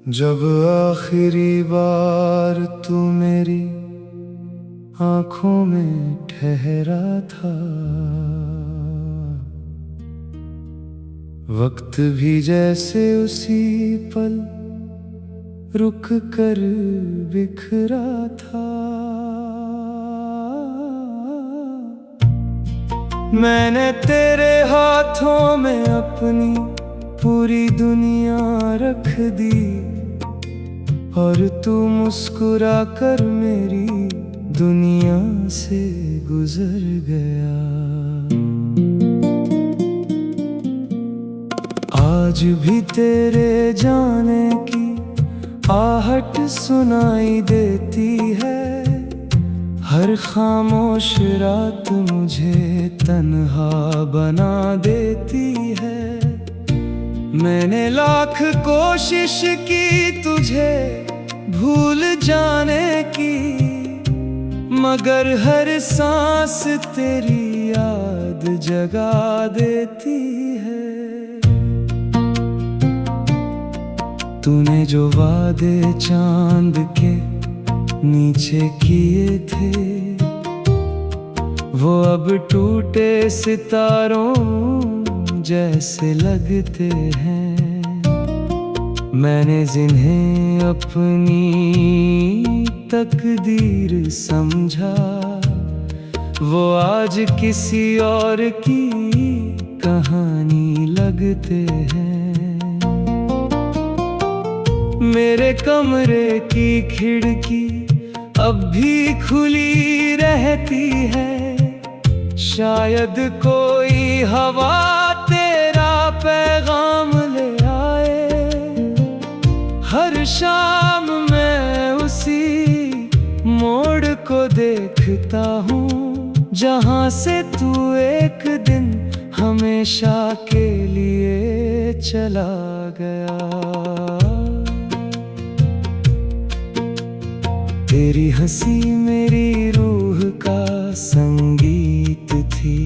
जब आखिरी बार तू मेरी आंखों में ठहरा था, वक्त भी जैसे उसी पल रुक कर बिखरा था। मैंने तेरे हाथों में अपनी पूरी दुनिया रख दी और तू मुस्कुरा कर मेरी दुनिया से गुजर गया। आज भी तेरे जाने की आहट सुनाई देती है, हर खामोश रात मुझे तन्हा बना देती है। मैंने लाख कोशिश की तुझे भूल जाने की, मगर हर सांस तेरी याद जगा देती है। तूने जो वादे चांद के नीचे किए थे, वो अब टूटे सितारों जैसे लगते हैं। मैंने जिन्हें अपनी तकदीर समझा, वो आज किसी और की कहानी लगते हैं। मेरे कमरे की खिड़की अब भी खुली रहती है, शायद कोई हवा तेरा पैगाम ले आए। हर शाम मैं उसी मोड़ को देखता हूँ, जहाँ से तू एक दिन हमेशा के लिए चला गया। तेरी हंसी मेरी रूह का संगीत थी,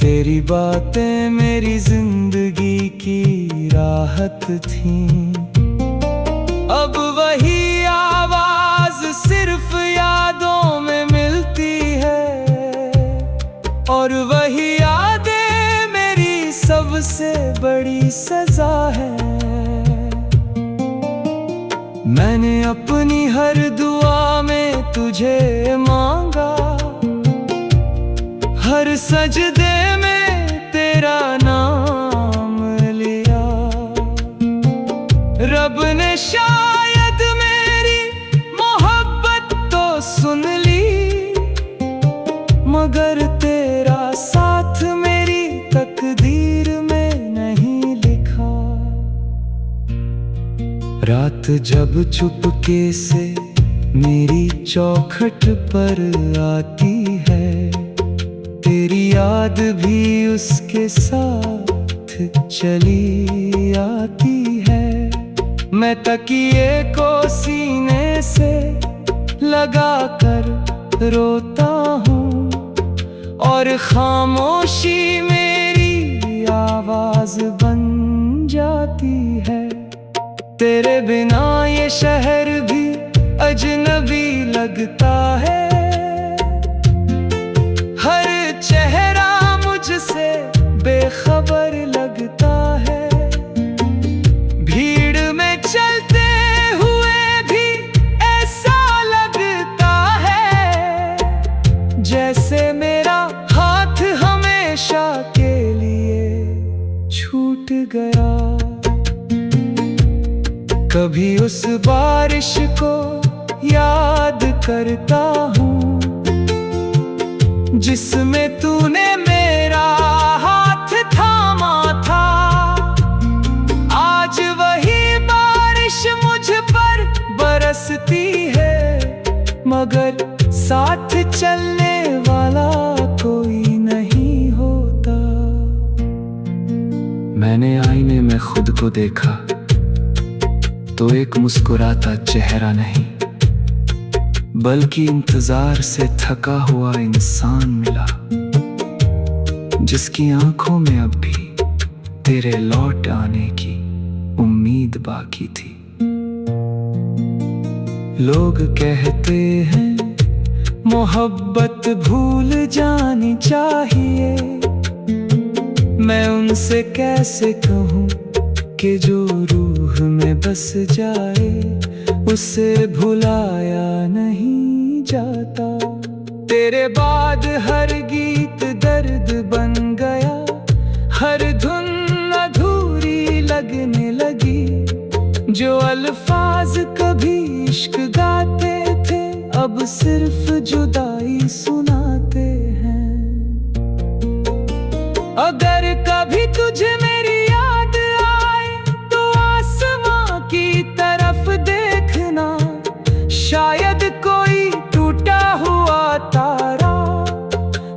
तेरी बातें मेरी जिंदगी की राहत थी। अब वही आवाज सिर्फ यादों में मिलती है, और वही यादें मेरी सबसे बड़ी सजा है। मैंने अपनी हर दुआ में तुझे मांगा, हर सजदे में तेरा नाम लिया। रब ने शायद मेरी मोहब्बत तो सुन ली, मगर तेरा साथ मेरी तकदीर में नहीं लिखा। रात जब चुपके से मेरी चौखट पर आती है, तेरी याद भी उसके साथ चली आती है। मैं तकिए को सीने से लगा कर रोता हूँ, और खामोशी मेरी आवाज बन जाती है। तेरे बिना ये शहर भी अजनबी लगता है, हर चेहरा मुझसे बेखबर लगता है। भीड़ में चलते हुए भी ऐसा लगता है, जैसे मेरा हाथ हमेशा के लिए छूट गया। कभी उस बारिश को याद करता हूँ, जिसमें तूने मेरा हाथ थामा था। आज वही बारिश मुझ पर बरसती है, मगर साथ चलने वाला कोई नहीं होता। मैंने आईने में खुद को देखा, तो एक मुस्कुराता चेहरा नहीं, बल्कि इंतजार से थका हुआ इंसान मिला, जिसकी आंखों में अब भी तेरे लौट आने की उम्मीद उम्मीद बाकी थी। लोग कहते हैं मोहब्बत भूल जानी चाहिए, मैं उनसे कैसे कहूँ कि जो रूह में बस जाए उसे भुलाया नहीं जाता। तेरे बाद हर गीत दर्द बन गया, हर धुन अधूरी लगने लगी। जो अल्फाज कभी इश्क गाते थे अब सिर्फ जुदाई सुनाते हैं। अगर कभी तुझे मेरी याद आए तो आसमां की तरफ देखना, शायद कोई टूटा हुआ तारा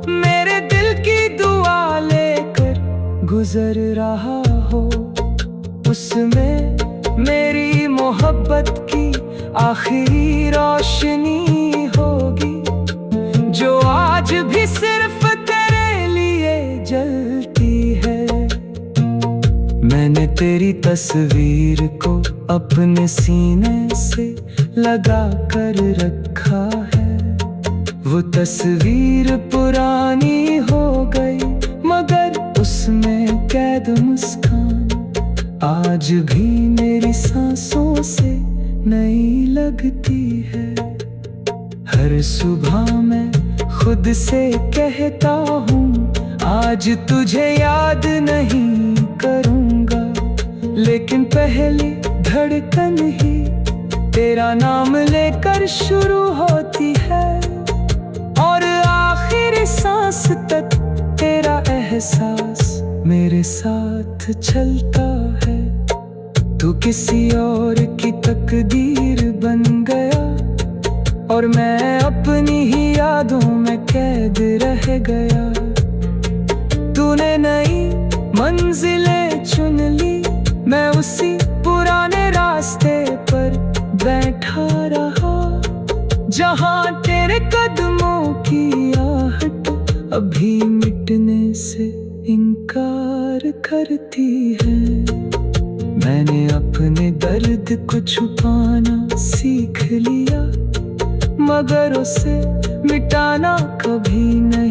मेरे दिल की दुआ लेकर गुजर रहा हो। उसमें मेरी मोहब्बत की आखिरी रोशनी होगी, जो आज भी सिर्फ तेरे लिए जलती है। मैंने तेरी तस्वीर को अपने सीने से लगा कर रखा है। वो तस्वीर पुरानी हो गई मगर उसमें कैद मुस्कान आज भी मेरी सांसों से नई लगती है। हर सुबह मैं खुद से कहता हूँ आज तुझे याद नहीं करूँगा, लेकिन पहली धड़कन ही तेरा नाम लेकर शुरू होती है और आखिरी सांस तक तेरा एहसास मेरे साथ चलता है। तू किसी और की तकदीर बन गया और मैं अपनी ही यादों में कैद रह गया। तूने नई मंजिलें चुन ली, मैं उसी पुराने रास्ते पर बैठा रहा, जहां तेरे कदमों की आहट अभी मिटने से इनकार करती है। मैंने अपने दर्द को छुपाना सीख लिया मगर उसे मिटाना कभी नहीं